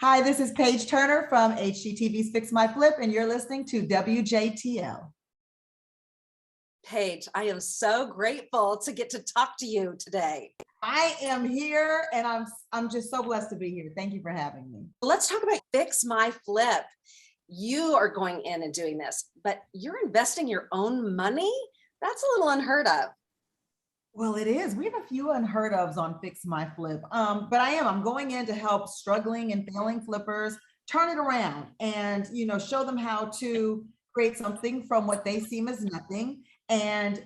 Hi, this is Paige Turner from HGTV's Fix My Flip, and you're listening to WJTL. Paige, I am so grateful to get to talk to you today. I am here, and I'm just so blessed to be here. Thank you for having me. Let's talk about Fix My Flip. You are going in and doing this, but you're investing your own money? That's a little unheard of. Well, it is. We have a few unheard ofs on Fix My Flip, but I'm going in to help struggling and failing flippers turn it around and, show them how to create something from what they seem as nothing and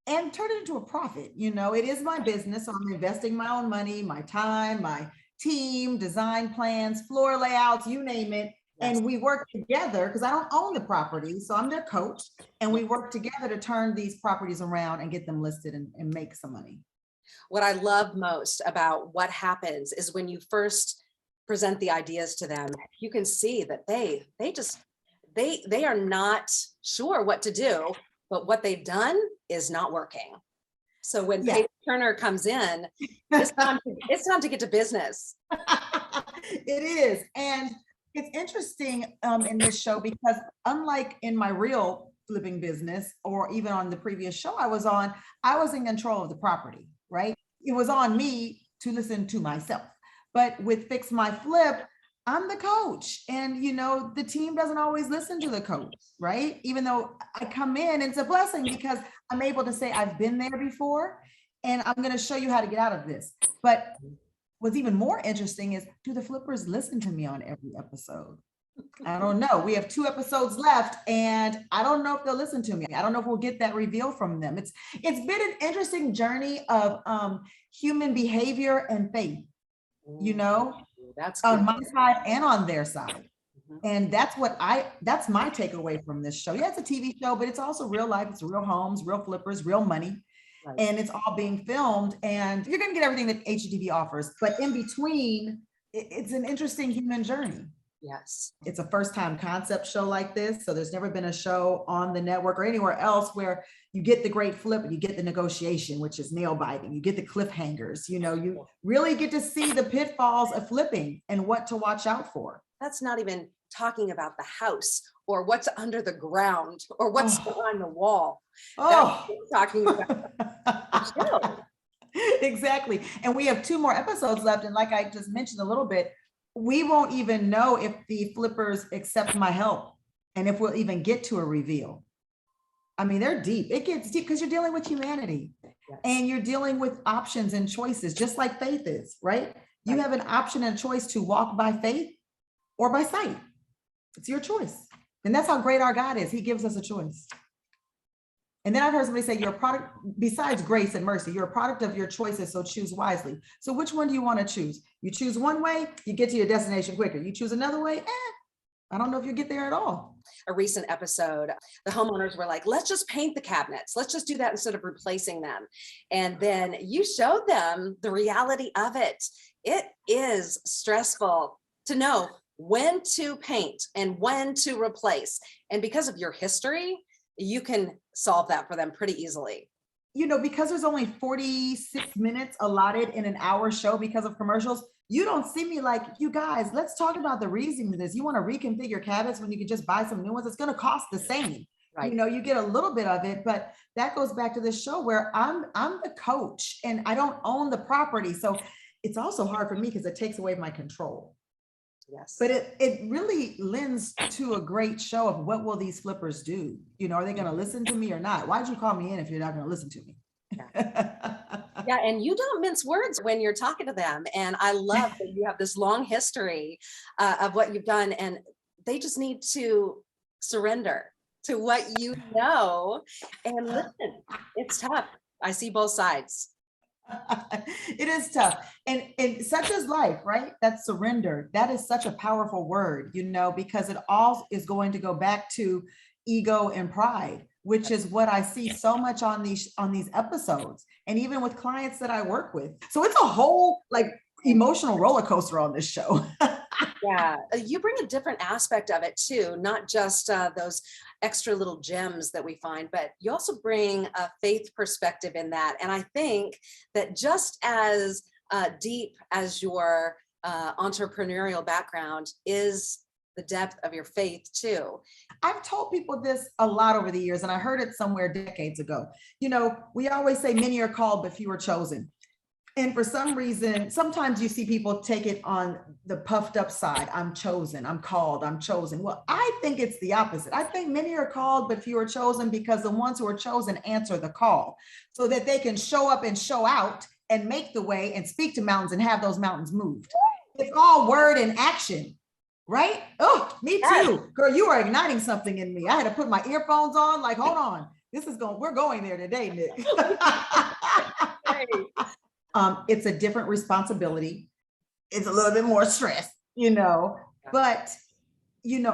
turn it into a profit. It is my business, so I'm investing my own money, my time, my team, design plans, floor layouts, you name it. Yes. And we work together because I don't own the property, so I'm their coach, and we work together to turn these properties around and get them listed and make some money. What I love most about what happens is when you first present the ideas to them, you can see that they are not sure what to do, but what they've done is not working. So when Paige Turner comes in, it's time to get to business. It is. And it's interesting in this show because unlike in my real flipping business or even on the previous show I was on, I was in control of the property, right? It was on me to listen to myself. But with Fix My Flip, I'm the coach, and the team doesn't always listen to the coach, right? Even though I come in, it's a blessing because I'm able to say I've been there before and I'm going to show you how to get out of this. But what's even more interesting is, do the flippers listen to me on every episode? I don't know. We have 2 episodes left and I don't know if they'll listen to me. I don't know if we'll get that reveal from them. It's been an interesting journey of human behavior and faith, That's on good. my side and on their side. And that's my takeaway from this show. Yeah, it's a TV show, but it's also real life. It's real homes, real flippers, real money. Right. And it's all being filmed, and you're going to get everything that HGTV offers. But in between, it's an interesting human journey. Yes. It's a first-time concept show like this. So there's never been a show on the network or anywhere else where you get the great flip and you get the negotiation, which is nail biting. You get the cliffhangers. You really get to see the pitfalls of flipping and what to watch out for. That's not even talking about the house or what's under the ground or what's on the wall. Oh, That's what we're talking about the show. Exactly. And we have 2 more episodes left. And like I just mentioned a little bit, we won't even know if the flippers accept my help and if we'll even get to a reveal. I mean, they're deep. It gets deep because you're dealing with humanity. Yes. And you're dealing with options and choices, just like faith is, right? You have an option and choice to walk by faith or by sight. It's your choice. And that's how great our God is. He gives us a choice. And then I've heard somebody say, you're a product, besides grace and mercy, you're a product of your choices, so choose wisely. So which one do you want to choose? You choose one way, you get to your destination quicker. You choose another way, I don't know if you get there at all. A recent episode, the homeowners were like, let's just paint the cabinets. Let's just do that instead of replacing them. And then you showed them the reality of it. It is stressful to know when to paint and when to replace. And because of your history, you can solve that for them pretty easily. Because there's only 46 minutes allotted in an hour show because of commercials, you don't see me like, you guys, let's talk about the reason for this. You want to reconfigure cabinets when you can just buy some new ones. It's going to cost the same. Right. You get a little bit of it, but that goes back to this show where I'm the coach and I don't own the property. So it's also hard for me because it takes away my control. Yes. But it really lends to a great show of what will these flippers do? Are they going to listen to me or not? Why'd you call me in if you're not going to listen to me? Yeah, and you don't mince words when you're talking to them. And I love that you have this long history of what you've done, and they just need to surrender to what you know. And listen, it's tough. I see both sides. It is tough. And such is life, right? That surrender, that is such a powerful word, because it all is going to go back to ego and pride, which is what I see so much on these episodes. And even with clients that I work with. So it's a whole emotional roller coaster on this show. Yeah, you bring a different aspect of it too, not just those extra little gems that we find, but you also bring a faith perspective in that. And I think that just as deep as your entrepreneurial background is the depth of your faith too. I've told people this a lot over the years, and I heard it somewhere decades ago. We always say many are called, but few are chosen. And for some reason, sometimes you see people take it on the puffed up side. I'm chosen, I'm called, I'm chosen. Well, I think it's the opposite. I think many are called, but few are chosen, because the ones who are chosen answer the call so that they can show up and show out and make the way and speak to mountains and have those mountains moved. It's all word and action, right? Oh, me too. Girl, you are igniting something in me. I had to put my earphones on, like, hold on. We're going there today, Nick. It's a different responsibility. It's a little bit more stress, but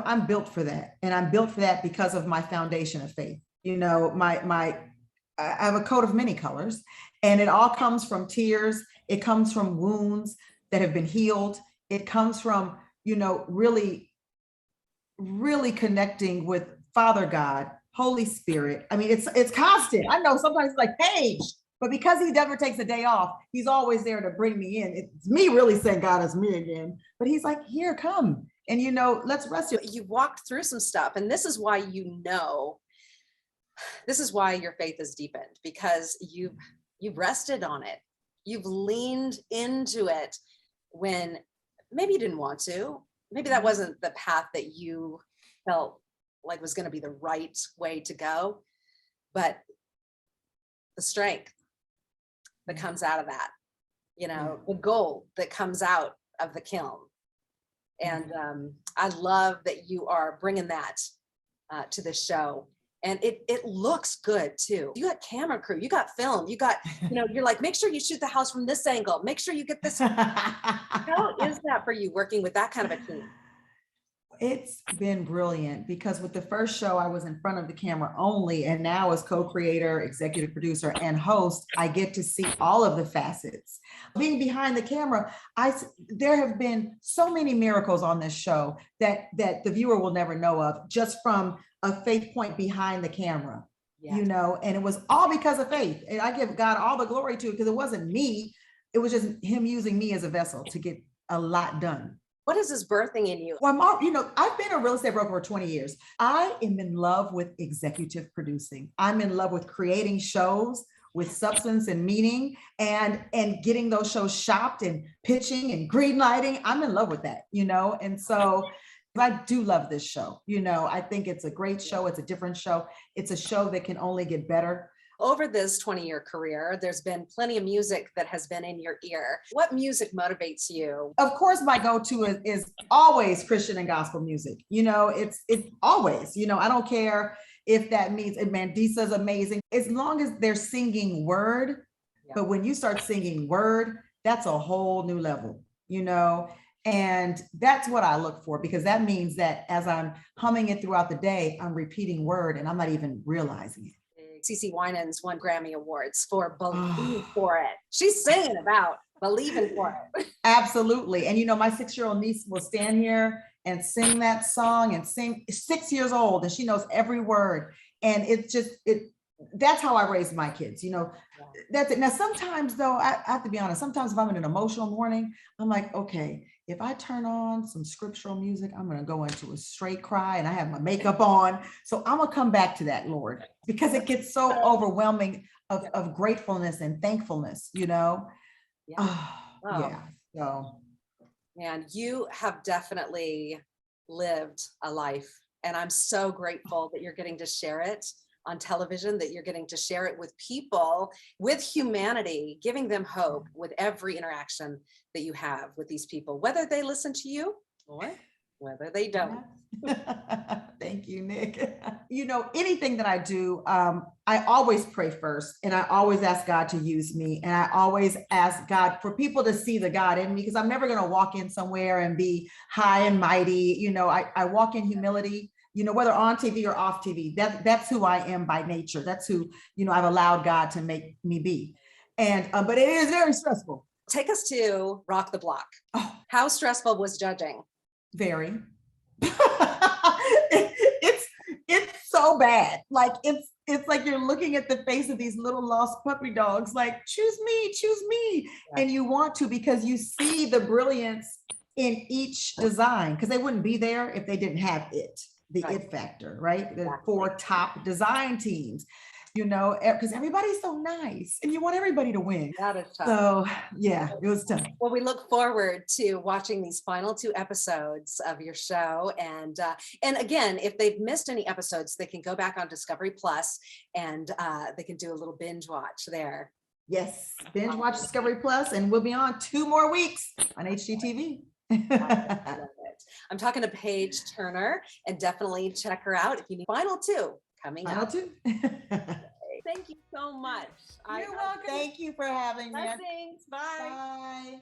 I'm built for that. And I'm built for that because of my foundation of faith. I have a coat of many colors, and it all comes from tears. It comes from wounds that have been healed. It comes from, really, really connecting with Father God, Holy Spirit. I mean, it's constant. I know sometimes it's like, Paige, but because he never takes a day off, he's always there to bring me in. It's me really saying, God, it's me again. But he's like, here, come. And, let's rest you. You walked through some stuff. And this is why, this is why your faith is deepened, because you've rested on it. You've leaned into it when maybe you didn't want to. Maybe that wasn't the path that you felt like was going to be the right way to go. But the strength that comes out of that, the gold that comes out of the kiln. And I love that you are bringing that to the show. And it looks good too. You got camera crew, you got film, you got, you're like, make sure you shoot the house from this angle. Make sure you get this. How is that for you, working with that kind of a team? It's been brilliant, because with the first show, I was in front of the camera only. And now as co-creator, executive producer, and host, I get to see all of the facets. Being behind the camera, there have been so many miracles on this show that the viewer will never know of, just from a faith point behind the camera. Yes. And it was all because of faith. And I give God all the glory to it, because it wasn't me. It was just him using me as a vessel to get a lot done. What is this birthing in you? Well, I've been a real estate broker for 20 years. I am in love with executive producing. I'm in love with creating shows with substance and meaning, and getting those shows shopped and pitching and green lighting. I'm in love with that, and so I do love this show. I think it's a great show. It's a different show. It's a show that can only get better. Over this 20-year career, there's been plenty of music that has been in your ear. What music motivates you? Of course, my go-to is always Christian and gospel music. It's always, I don't care if that means, and Mandisa's amazing, as long as they're singing word. Yeah. But when you start singing word, that's a whole new level, and that's what I look for, because that means that as I'm humming it throughout the day, I'm repeating word and I'm not even realizing it. CeCe Winans won Grammy Awards for Believe for It. She's singing about believing for it. Absolutely. And my 6-year-old niece will stand here and sing that song, and sing, 6 years old, and she knows every word. And that's how I raised my kids, That's it. Now, sometimes though, I have to be honest, sometimes if I'm in an emotional morning, I'm like, okay, if I turn on some scriptural music, I'm going to go into a straight cry, and I have my makeup on. So I'm going to come back to that, Lord, because it gets so overwhelming of gratefulness and thankfulness, Yeah. Yeah. So. Man, you have definitely lived a life, and I'm so grateful that you're getting to share it on television, that you're getting to share it with people, with humanity, giving them hope with every interaction that you have with these people, whether they listen to you or whether they don't. Thank you, Nick. Anything that I do, I always pray first, and I always ask God to use me. And I always ask God for people to see the God in me, because I'm never going to walk in somewhere and be high and mighty. I walk in humility. Whether on TV or off TV, that's who I am by nature. That's who, I've allowed God to make me be. And, but it is very stressful. Take us to Rock the Block. Oh. How stressful was judging? Very. It's so bad. Like, it's like you're looking at the face of these little lost puppy dogs, like, choose me, choose me. Yeah. And you want to, because you see the brilliance in each design, because they wouldn't be there if they didn't have the Right. it factor, right? The Exactly. 4 top design teams, because everybody's so nice and you want everybody to win. That is tough. So yeah, it was tough. Well, we look forward to watching these final 2 episodes of your show. And again, if they've missed any episodes, they can go back on Discovery Plus and they can do a little binge watch there. Yes, binge watch Discovery Plus, and we'll be on 2 more weeks on HGTV. I love it. I'm talking to Paige Turner, and definitely check her out if you need final 2 coming Final up. 2. Thank you so much. You're welcome. Thank you for having me. Blessings. Bye. Bye.